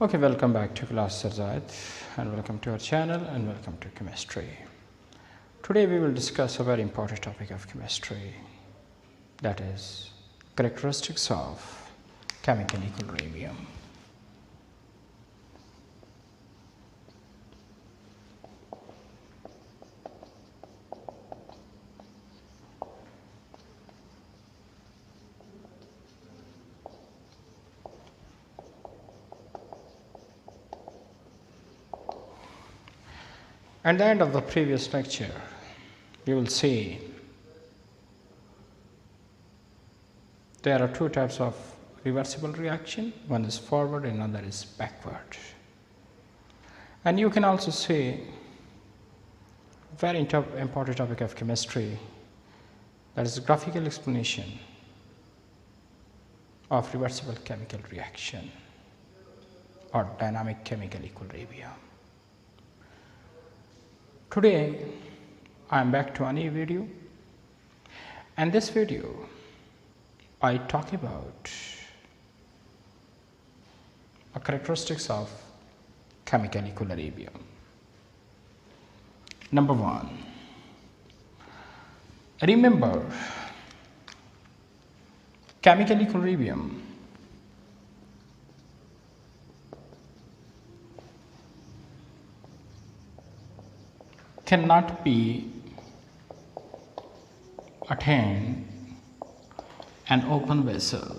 Okay, welcome back to class Sarzad and welcome to our channel and welcome to chemistry. Today we will discuss a very important topic of chemistry, that is characteristics of chemical equilibrium. At the end of the previous lecture, you will see there are two types of reversible reaction. One is forward and another is backward. And you can also see very important topic of chemistry, that is graphical explanation of reversible chemical reaction or dynamic chemical equilibrium. Today I am back to a new video, and this video I talk about the characteristics of chemical equilibrium. Number one, remember chemical equilibrium cannot be attained an open vessel.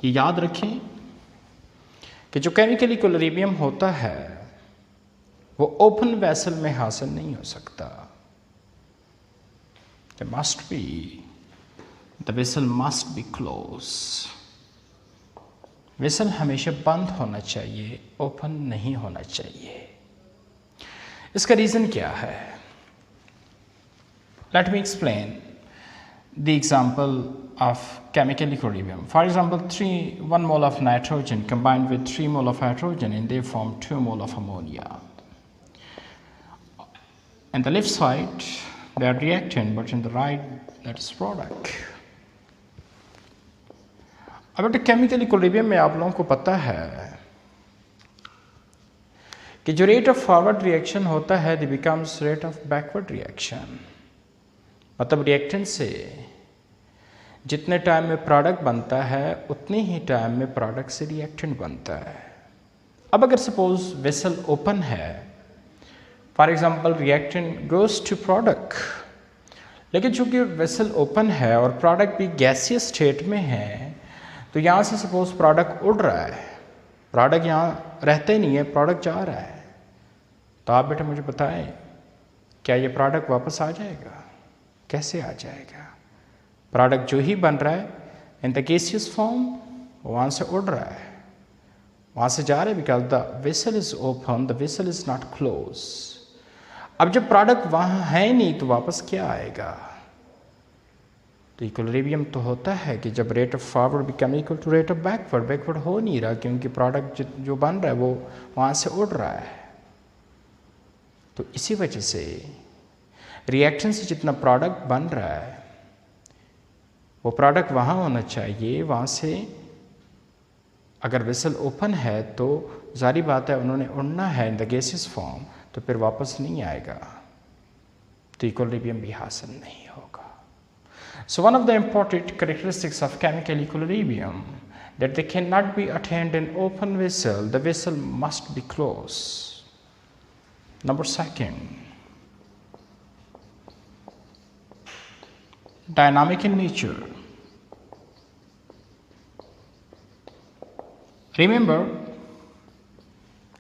ये याद रखें कि जो chemical equilibrium होता है वो open vessel में हासिल नहीं हो सकता. There must be, the vessel must be closed. Vessel हमेशा बंद होना चाहिए, ओपन नहीं होना चाहिए. इसका रीज़न क्या है? Let me explain the example of chemical equilibrium. For example, 1 mole of nitrogen combined with 3 mole of hydrogen and they form 2 mole of ammonia. On the left side they are reactant, but in the right that is product. अब बेटा chemical equilibrium में आप लोगों को पता है कि जो रेट ऑफ फॉरवर्ड रिएक्शन होता है the becomes rate of backward reaction. मतलब रिएक्टेंट से जितने टाइम में प्रोडक्ट बनता है उतने ही टाइम में प्रोडक्ट से रिएक्टेंट बनता है. अब अगर सपोज वेसल ओपन है, for example reactant goes to product, लेकिन चूंकि वेसल ओपन है और प्रोडक्ट भी गैसियस स्टेट में है तो यहाँ से सपोज प्रोडक्ट उड़ रहा है, प्रोडक्ट यहाँ रहता ही नहीं है, प्रोडक्ट जा रहा है. तो आप बेटा मुझे बताएं क्या ये प्रोडक्ट वापस आ जाएगा? कैसे आ जाएगा? प्रोडक्ट जो ही बन रहा है इन द गैसियस फॉर्म वहाँ से उड़ रहा है, वहाँ से जा रहा है, because the vessel is open, the vessel is not close. अब जब प्रोडक्ट वहाँ है ही नहीं तो वापस क्या आएगा? तो इक्विलिब्रियम तो होता है कि जब rate of forward become equal to rate of backward. Backward हो नहीं रहा क्योंकि प्रोडक्ट जो बन रहा है वो वहाँ से उड़ रहा है. तो इसी वजह से रिएक्शन से जितना प्रोडक्ट बन रहा है वो प्रोडक्ट वहाँ होना चाहिए. वहाँ से अगर वेसल ओपन है तो जारी बात है उन्होंने उड़ना है इन द गैसियस फॉर्म, तो फिर वापस नहीं आएगा, तो इक्विलिब्रियम भी हासिल नहीं होगा. So one of the important characteristics of chemical equilibrium that they cannot be attained in open vessel, the vessel must be closed. Number second, dynamic in nature. Remember,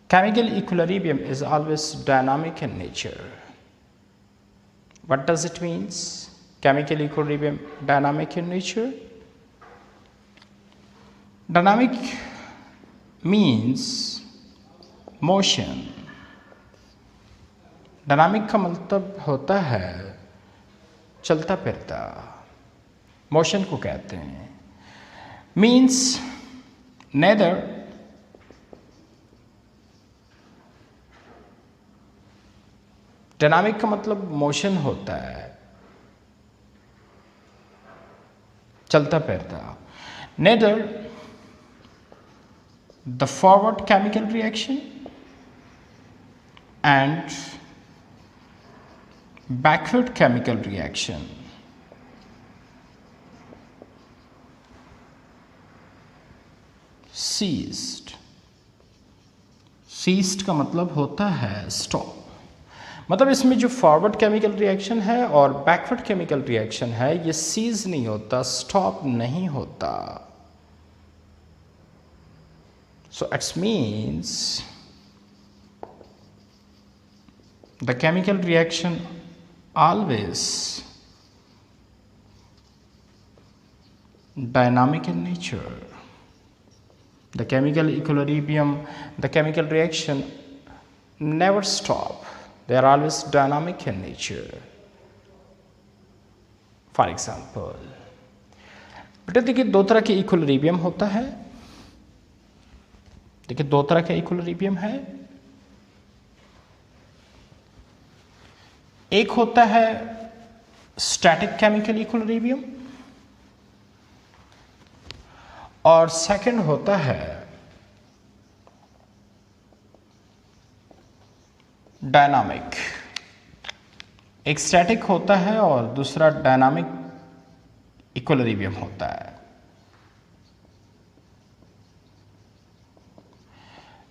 chemical equilibrium is always dynamic in nature. What does it mean? Chemical equilibrium dynamic in nature. Dynamic means motion. Dynamic का मतलब होता है चलता फिरता, motion को कहते हैं. Means nether dynamic का मतलब मोशन होता है, चलता फिरता. Neither the forward chemical reaction and backward chemical reaction. Ceased. Ceased का मतलब होता है स्टॉप। मतलब इसमें जो फॉरवर्ड केमिकल रिएक्शन है और बैकवर्ड केमिकल रिएक्शन है ये सीज नहीं होता, स्टॉप नहीं होता। So it's means the chemical reaction always dynamic in nature. The chemical equilibrium, the chemical reaction never stop. They are always dynamic in nature. For example, बेटा देखिए दो तरह के इक्विलिब्रियम होता है। देखिए दो तरह का इक्विलिब्रियम है। एक होता है स्टैटिक केमिकल इक्विलिब्रियम और सेकंड होता है डायनामिक। एक स्टैटिक होता है और दूसरा डायनामिक इक्विलिब्रियम होता है।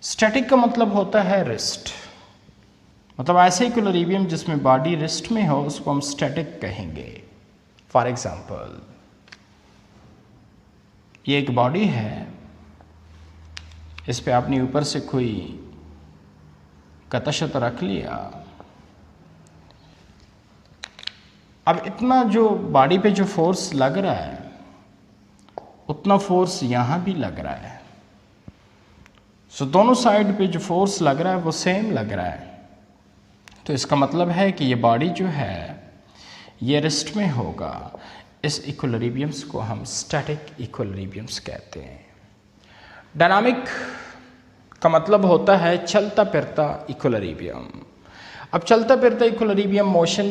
स्टैटिक का मतलब होता है रेस्ट, मतलब ऐसे इक्विलिब्रियम जिसमें बॉडी रेस्ट में हो उसको हम स्टैटिक कहेंगे। फॉर एग्जांपल ये एक बॉडी है, इस पे आपने ऊपर से कोई कतशत रख लिया। अब इतना जो बॉडी पे जो फोर्स लग रहा है उतना फोर्स यहाँ भी लग रहा है। सो दोनों साइड पे जो फोर्स लग रहा है वो सेम लग रहा है। तो इसका मतलब है कि ये बॉडी जो है ये रेस्ट में होगा। इस इक्विलिब्रियम्स को हम स्टैटिक इक्विलिब्रियम्स कहते हैं। डायनामिक का मतलब होता है चलता फिरता इक्विलिब्रियम। अब चलता फिरता इक्विलिब्रियम मोशन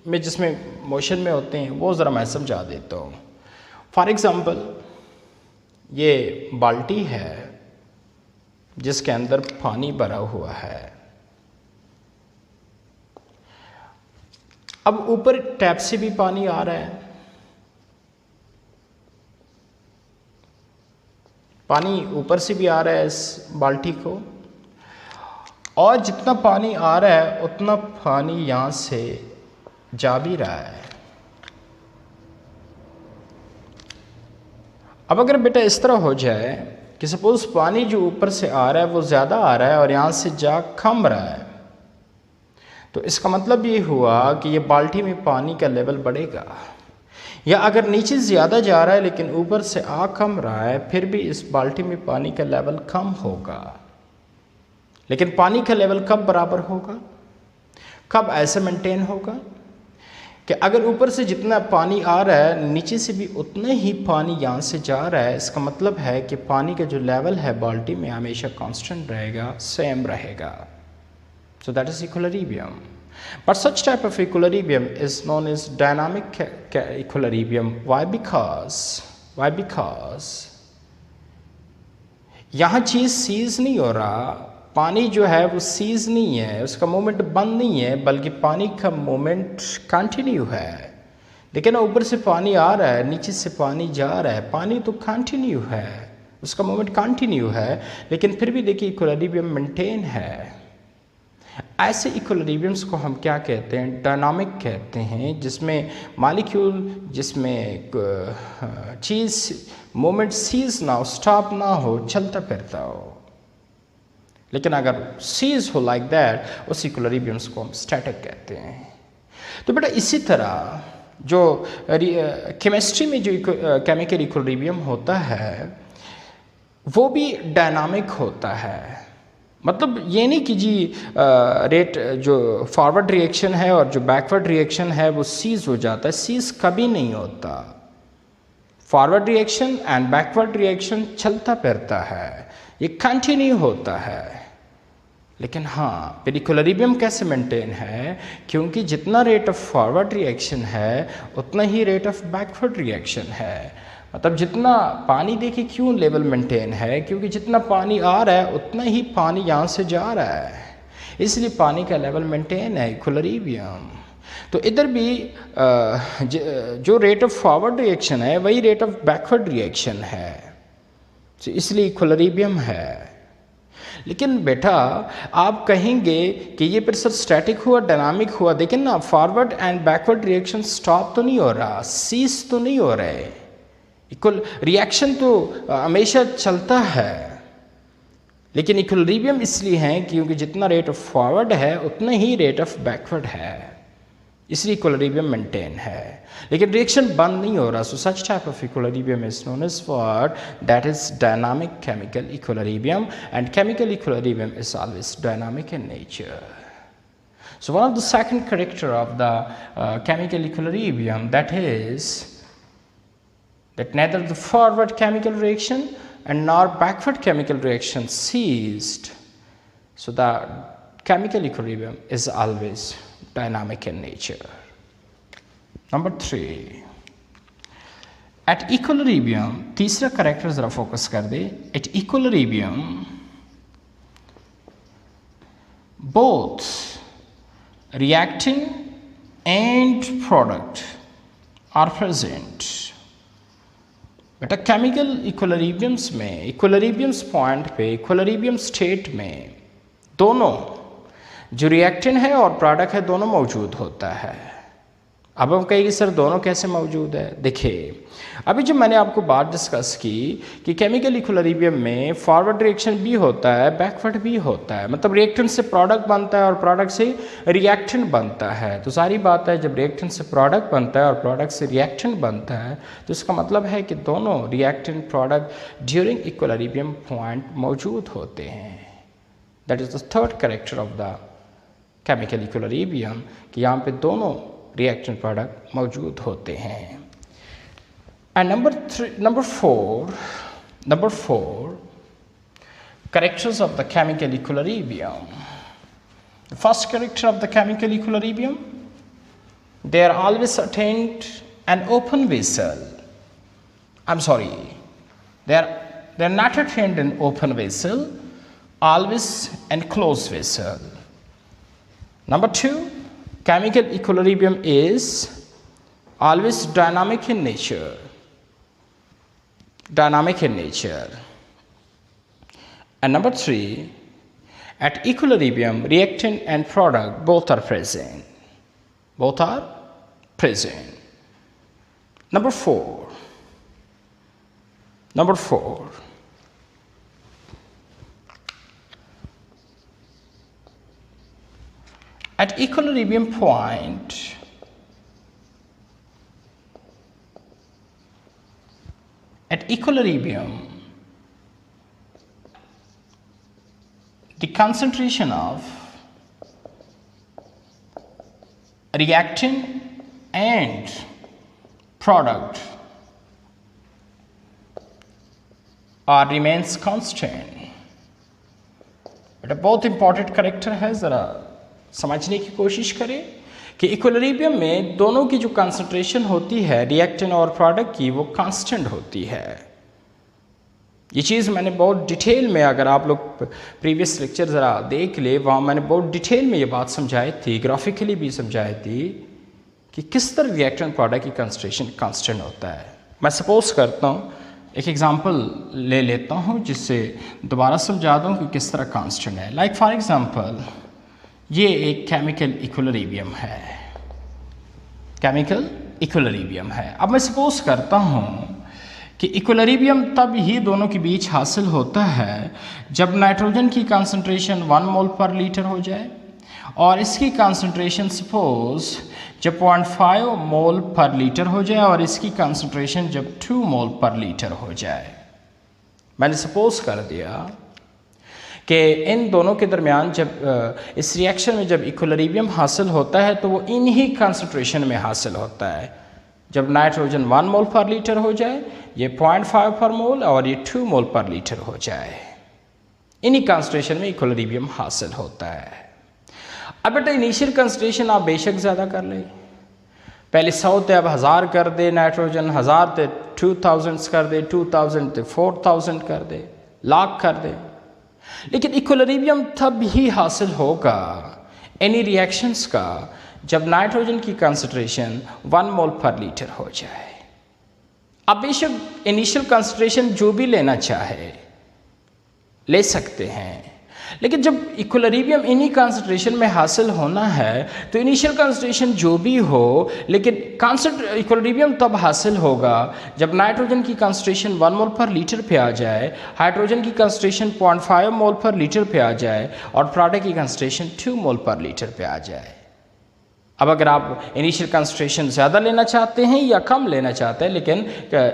में, जिसमें मोशन में होते हैं, वो ज़रा मैं समझा देता हूँ। फॉर एग्जांपल ये बाल्टी है जिसके अंदर पानी भरा हुआ है। अब ऊपर टैप से भी पानी आ रहा है, पानी ऊपर से भी आ रहा है इस बाल्टी को, और जितना पानी आ रहा है उतना पानी यहाँ से जा भी रहा है। अब अगर बेटा इस तरह हो जाए कि सपोज पानी जो ऊपर से आ रहा है वो ज़्यादा आ रहा है और यहाँ से जा कम रहा है, तो इसका मतलब ये हुआ कि ये बाल्टी में पानी का लेवल बढ़ेगा। या अगर नीचे ज़्यादा जा रहा है लेकिन ऊपर से आ कम रहा है, फिर भी इस बाल्टी में पानी का लेवल कम होगा। लेकिन पानी का लेवल कब बराबर होगा, कब ऐसे मेंटेन होगा कि अगर ऊपर से जितना पानी आ रहा है नीचे से भी उतना ही पानी यहाँ से जा रहा है। इसका मतलब है कि पानी का जो लेवल है बाल्टी में हमेशा कांस्टेंट रहेगा, सेम रहेगा। So that is equilibrium. But such type of equilibrium is known as dynamic equilibrium. Why? Because यहाँ चीज़ सीज नहीं हो रहा, पानी जो है वो सीज नहीं है, उसका मूवमेंट बंद नहीं है, बल्कि पानी का मूवमेंट कंटिन्यू है। लेकिन ऊपर से पानी आ रहा है, नीचे से पानी जा रहा है, पानी तो कंटिन्यू है, उसका मूवमेंट कंटिन्यू है, लेकिन फिर भी देखिए इक्विलिब्रियम मेंटेन है। ऐसे इक्विलिब्रियम्स को हम क्या कहते हैं, डायनामिक कहते हैं, जिसमें मॉलिक्यूल, जिसमें चीज़ मोमेंट सीज ना हो, स्टॉप ना हो, चलता फिरता हो। लेकिन अगर सीज हो लाइक दैट, उस इक्विलिब्रियम्स को हम स्टैटिक कहते हैं। तो बेटा इसी तरह जो केमिस्ट्री में जो केमिकल इक्विलिब्रियम होता है वो भी डायनामिक होता है। मतलब ये नहीं कि जी रेट जो फॉरवर्ड रिएक्शन है और जो बैकवर्ड रिएक्शन है वो सीज हो जाता है, सीज कभी नहीं होता। Forward reaction and backward reaction चलता फिरता है, ये कंटिन्यू होता है। लेकिन हाँ, फिर इक्विलिब्रियम कैसे मेंटेन है, क्योंकि जितना रेट ऑफ फॉरवर्ड रिएक्शन है उतना ही रेट ऑफ बैकवर्ड रिएक्शन है। मतलब जितना पानी, देखिए क्यों लेवल मेंटेन है, क्योंकि जितना पानी आ रहा है उतना ही पानी यहाँ से जा रहा है, इसलिए पानी का लेवल मेंटेन है, इक्विलिब्रियम। तो इधर भी जो रेट ऑफ फॉरवर्ड रिएक्शन है वही रेट ऑफ बैकवर्ड रिएक्शन है, तो इसलिए इक्विलिब्रियम है। लेकिन बेटा आप कहेंगे कि ये प्रेशर स्टैटिक हुआ, डायनामिक हुआ, देखिए ना forward and backward reaction stop तो नहीं हो रहा, सीज तो नहीं हो रहे, इक्वल रिएक्शन तो हमेशा चलता है। लेकिन इक्विलिब्रियम इसलिए है क्योंकि जितना रेट ऑफ फॉरवर्ड है उतना ही रेट ऑफ बैकवर्ड है, इसलिए इक्विलिब्रियम मेंटेन है। लेकिन रिएक्शन बंद नहीं हो रहा, so such type of equilibrium is known as what, that is dynamic chemical equilibrium, and chemical equilibrium is always dynamic in nature. So one of the second character of the chemical equilibrium, that is that neither the forward chemical reaction and nor backward chemical reaction ceased. So the chemical equilibrium is always dynamic in nature. Number 3, at equilibrium, तीसरा character जरा focus कर दे. At equilibrium, both reacting and product are present. बेटा chemical equilibriums में, equilibriums point पे, equilibrium state में दोनों जो reactant है और प्रोडक्ट है दोनों मौजूद होता है. अब हम कहेंगे सर दोनों कैसे मौजूद है. देखिए अभी जो मैंने आपको बात डिस्कस की कि केमिकल इक्विलिब्रियम में फॉरवर्ड रिएक्शन भी होता है, बैकवर्ड भी होता है. मतलब रिएक्टेंट से प्रोडक्ट बनता है और प्रोडक्ट से रिएक्टेंट बनता है. तो सारी बात है जब रिएक्टेंट से प्रोडक्ट बनता है और प्रोडक्ट से रिएक्टेंट बनता है तो इसका मतलब है कि दोनों reactant product during equilibrium point मौजूद होते हैं. That is the third character of the chemical equilibrium कि यहाँ पे दोनों रिएक्टेंट प्रोडक्ट मौजूद होते हैं. And number four characters of the chemical equilibrium. The first character of the chemical equilibrium, they are always attained an open vessel. I'm sorry, they are not attained an open vessel, always enclosed vessel. Number 2, chemical equilibrium is always dynamic in nature. And number 3, at equilibrium, reactant and product both are present. Number 4, at equilibrium point, the concentration of reactant and product remains constant. बेटा बहुत important character है, ज़रा समझने की कोशिश करें कि equilibrium में दोनों की जो कंसंट्रेशन होती है रिएक्टेंट और प्रोडक्ट की वो कांस्टेंट होती है. ये चीज़ मैंने बहुत डिटेल में, अगर आप लोग प्रीवियस लेक्चर ज़रा देख ले, वहाँ मैंने बहुत डिटेल में ये बात समझाई थी, ग्राफिकली भी समझाई थी कि किस तरह रिएक्टेंट प्रोडक्ट की कंसंट्रेशन कांस्टेंट होता है. मैं सपोज करता हूँ, एक एग्जांपल ले लेता हूँ जिससे दोबारा समझा दूँ कि किस तरह कांस्टेंट है. लाइक फॉर एग्जांपल ये एक केमिकल इक्विलिब्रियम है. अब मैं सपोज करता हूँ कि इक्विलिब्रियम तब ही दोनों के बीच हासिल होता है जब नाइट्रोजन की कंसंट्रेशन 1 मोल पर लीटर हो जाए और इसकी कंसंट्रेशन सपोज जब 0.5 मोल पर लीटर हो जाए और इसकी कंसंट्रेशन जब 2 मोल पर लीटर हो जाए. मैंने सपोज कर दिया कि इन दोनों के दरमियान जब इस रिएक्शन में जब इक्विलिब्रियम हासिल होता है तो वो इन्हीं कंसंट्रेशन में हासिल होता है. जब नाइट्रोजन 1 मोल पर लीटर हो जाए, ये 0.5 पर मोल और ये 2 मोल पर लीटर हो जाए. इन्हीं कंसंट्रेशन में इक्विलिब्रियम हासिल होता है। अब बेटा इनिशियल कंसंट्रेशन आप बेशक ज़्यादा कर ले, पहले 100 थे अब 1000 कर दे, नाइट्रोजन 1000 थे 2000 कर दे, 2000 थे 4000 कर दे, लाख कर दे, लेकिन इक्विलिब्रियम तब ही हासिल होगा एनी रिएक्शंस का जब नाइट्रोजन की कंसंट्रेशन 1 मोल पर लीटर हो जाए। अब बेशक इनिशियल कंसंट्रेशन जो भी लेना चाहे ले सकते हैं, लेकिन जब इक्विलिब्रियम इन्हीं कंसंट्रेशन में हासिल होना है तो इनिशियल कंसंट्रेशन जो भी हो, लेकिन इक्विलिब्रियम तब हासिल होगा जब नाइट्रोजन की कंसंट्रेशन 1 मोल पर लीटर पे आ जाए, हाइड्रोजन की कंसंट्रेशन 0.5 मोल पर लीटर पे आ जाए और प्रोडक्ट की कंसंट्रेशन 2 मोल पर लीटर पे आ जाए। अब अगर आप इनिशियल कंसंट्रेशन ज़्यादा लेना चाहते हैं या कम लेना चाहते हैं, लेकिन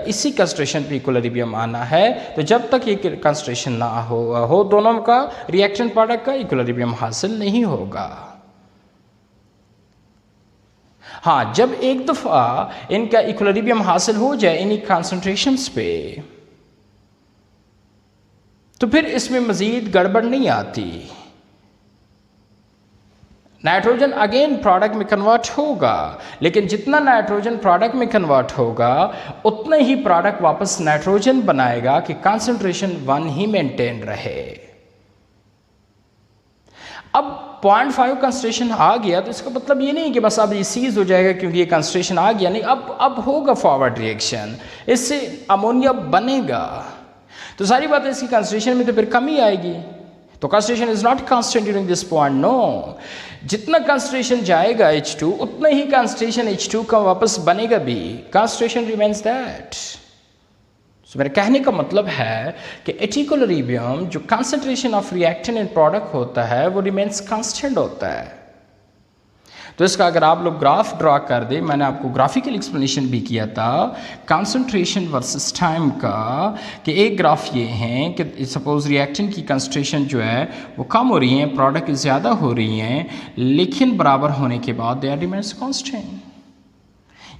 इसी कंसंट्रेशन पे इक्विलिब्रियम आना है, तो जब तक ये कंसंट्रेशन ना हो दोनों का रिएक्शन प्रोडक्ट का इक्विलिब्रियम हासिल नहीं होगा। हाँ, जब एक दफ़ा इनका इक्विलिब्रियम हासिल हो जाए इन्हीं कंसंट्रेशंस पे, तो फिर इसमें मज़ीद गड़बड़ नहीं आती। नाइट्रोजन अगेन प्रोडक्ट में कन्वर्ट होगा, लेकिन जितना नाइट्रोजन प्रोडक्ट में कन्वर्ट होगा उतना ही प्रोडक्ट वापस नाइट्रोजन बनाएगा कि कंसंट्रेशन 1 ही मेंटेन रहे। अब 0.5 कंसंट्रेशन आ गया तो इसका मतलब ये नहीं कि बस अब ये सीज हो जाएगा क्योंकि ये कंसंट्रेशन आ गया, नहीं, अब होगा फॉरवर्ड रिएक्शन, इससे अमोनिया बनेगा। तो सारी बात है इसकी कंसंट्रेशन में तो फिर कमी आएगी। तो concentration is not constant during this point, no, जितना कंसंट्रेशन जाएगा H2 उतना ही कंसंट्रेशन H2 का वापस बनेगा भी, कंसंट्रेशन रिमेन्स दैट। सो मेरे कहने का मतलब है कि एट इक्विलिब्रियम जो concentration of reactant and product होता है वो रिमेन्स कांस्टेंट होता है। तो इसका अगर आप लोग ग्राफ ड्रा कर दे, मैंने आपको ग्राफिकल एक्सप्लेनेशन भी किया था कंसंट्रेशन वर्सेस टाइम का, कि एक ग्राफ ये है कि सपोज रिएक्टेंट की कंसंट्रेशन जो है वो कम हो रही है, प्रोडक्ट ज़्यादा हो रही हैं, लेकिन बराबर होने के बाद दे आर रिमेन्स कांस्टेंट।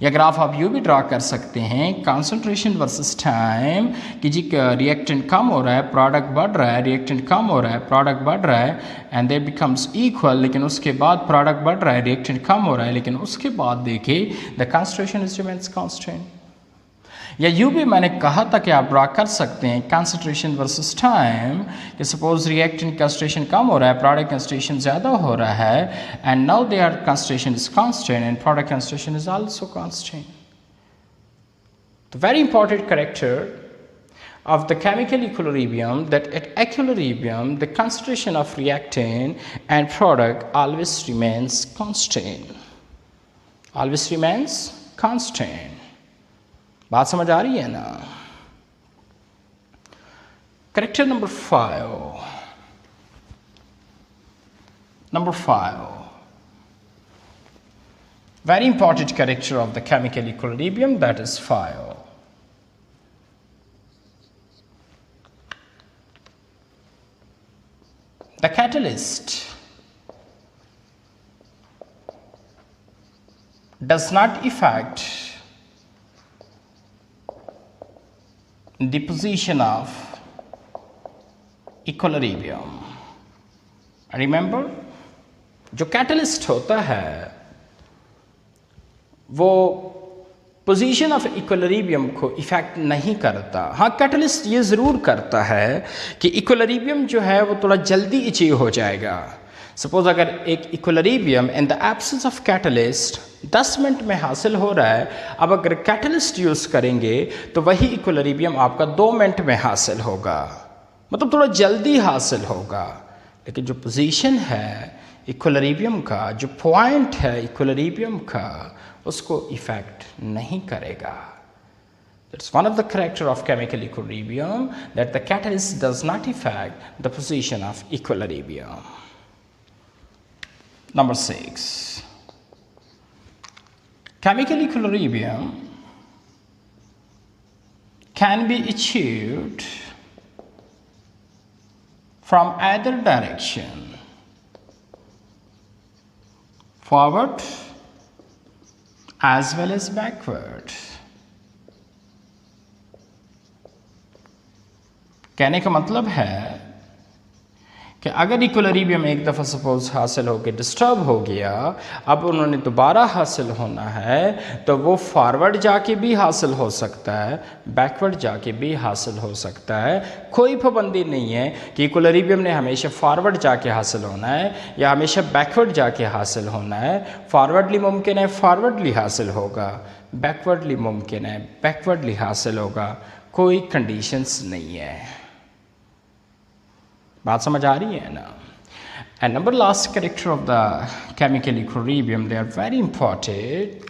या ग्राफ आप यूँ भी ड्रा कर सकते हैं कंसंट्रेशन वर्सेस टाइम, कि जी रिएक्टेंट कम हो रहा है प्रोडक्ट बढ़ रहा है, रिएक्टेंट कम हो रहा है प्रोडक्ट बढ़ रहा है, एंड दे बिकम्स इक्वल, लेकिन उसके बाद प्रोडक्ट बढ़ रहा है रिएक्टेंट कम हो रहा है, लेकिन उसके बाद देखिए the concentration is remains constant. या यूँ भी मैंने कहा था कि आप ड्रा कर सकते हैं कंसंट्रेशन वर्सेस टाइम, कि सपोज रिएक्टेंट कंसंट्रेशन कम हो रहा है प्रोडक्ट कंसंट्रेशन ज़्यादा हो रहा है, and now there concentration is constant and product concentration is also constant. The very important character of the chemical equilibrium, that at equilibrium the concentration of reactant and product always remains constant, always remains constant। बात समझ आ रही है ना? Character number 5, very important character of the chemical equilibrium, that is 5. The catalyst does not affect the position of equilibrium. Remember, जो catalyst होता है वो position of equilibrium को इफेक्ट नहीं करता। हाँ, कैटलिस्ट ये ज़रूर करता है कि इक्विलिब्रियम जो है वो थोड़ा जल्दी अचीव हो जाएगा। सपोज अगर एक equilibrium in the absence of catalyst 10 minute में हासिल हो रहा है, अब अगर कैटलिस्ट यूज़ करेंगे तो वही इक्विलिब्रियम आपका 2 मिनट में हासिल होगा, मतलब थोड़ा जल्दी हासिल होगा। लेकिन जो पोजीशन है इक्विलिब्रियम का, जो पॉइंट है इक्विलिब्रियम का, उसको इफेक्ट नहीं करेगा। That's one of the character of chemical equilibrium, that the catalyst does not affect the position of equilibrium. Number 6, chemical equilibrium can be achieved from either direction, forward as well as backward। कहने का मतलब है कि अगर equilibrium एक दफ़ा suppose हासिल होकर डिस्टर्ब हो गया, अब उन्होंने दोबारा हासिल होना है, तो वो फॉरवर्ड जाके भी हासिल हो सकता है, बैकवर्ड जाके भी हासिल हो सकता है। कोई पाबंदी नहीं है कि इक्विलिब्रियम ने हमेशा फॉरवर्ड जाके हासिल होना है या हमेशा बैकवर्ड जाके हासिल होना है। फॉरवर्डली मुमकिन है, फॉरवर्डली हासिल होगा, बैकवर्डली मुमकिन है, बैकवर्डली हासिल होगा, कोई कंडीशंस नहीं है। बात समझ आ रही है ना? And number last character of the chemical equilibrium, they are very important,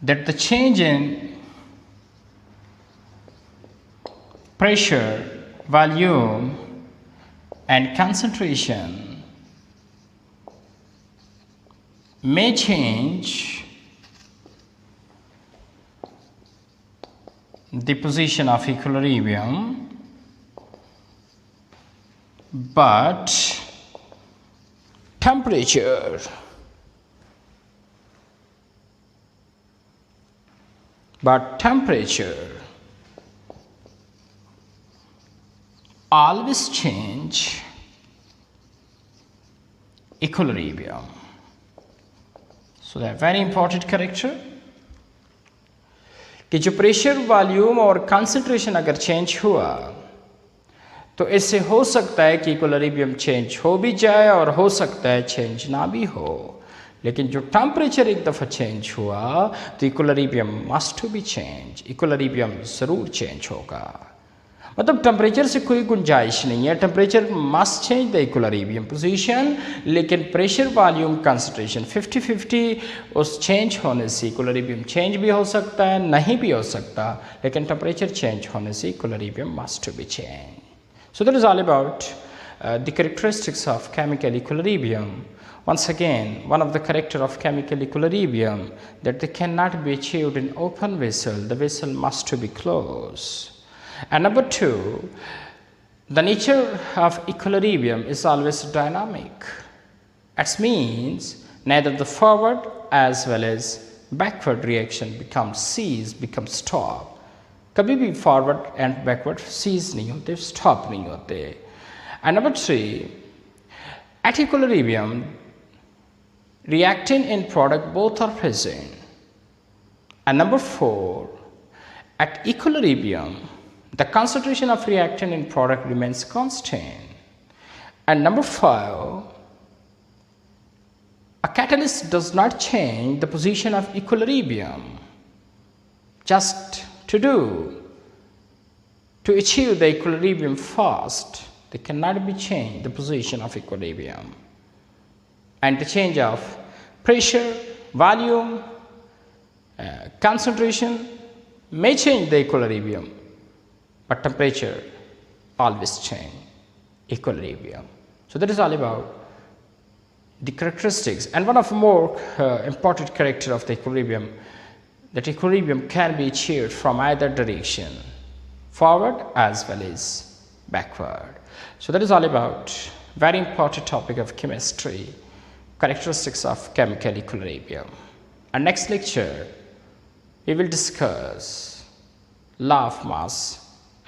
that the change in pressure, volume and concentration may change the position of equilibrium, but temperature always change equilibrium. So that very important character कि जो pressure, volume और concentration अगर change हुआ तो इससे हो सकता है कि इक्विलिब्रियम चेंज हो भी जाए और हो सकता है चेंज ना भी हो। लेकिन जो टेम्परेचर एक दफ़ा चेंज हुआ तो equilibrium must to be change, equilibrium ज़रूर चेंज होगा। मतलब टेम्परेचर से कोई गुंजाइश नहीं है, temperature must change the equilibrium position, लेकिन प्रेशर, वॉल्यूम, कंसंट्रेशन 50-50 उस चेंज होने से इक्विलिब्रियम चेंज भी हो सकता है, नहीं भी हो सकता, लेकिन टेम्परेचर चेंज होने से equilibrium must to be change. So that is all about the characteristics of chemical equilibrium. Once again, one of the character of chemical equilibrium that they cannot be achieved in open vessel. The vessel must to be closed. And number two, the nature of equilibrium is always dynamic. It means neither the forward as well as backward reaction becomes stop. कभी भी forward and backward seize नहीं होते, stop नहीं होते। And number three, at equilibrium reactant and product both are present. And number four, at equilibrium the concentration of reactant and product remains constant. And number five, a catalyst does not change the position of equilibrium just to achieve the equilibrium fast. They cannot be changed the position of equilibrium, and the change of pressure, volume, concentration may change the equilibrium, but temperature always change equilibrium. So that is all about the characteristics. And one of the more important character of the equilibrium, that equilibrium can be achieved from either direction, forward as well as backward. So that is all about very important topic of chemistry, characteristics of chemical equilibrium. And next lecture we will discuss law of mass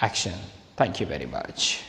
action. Thank you very much.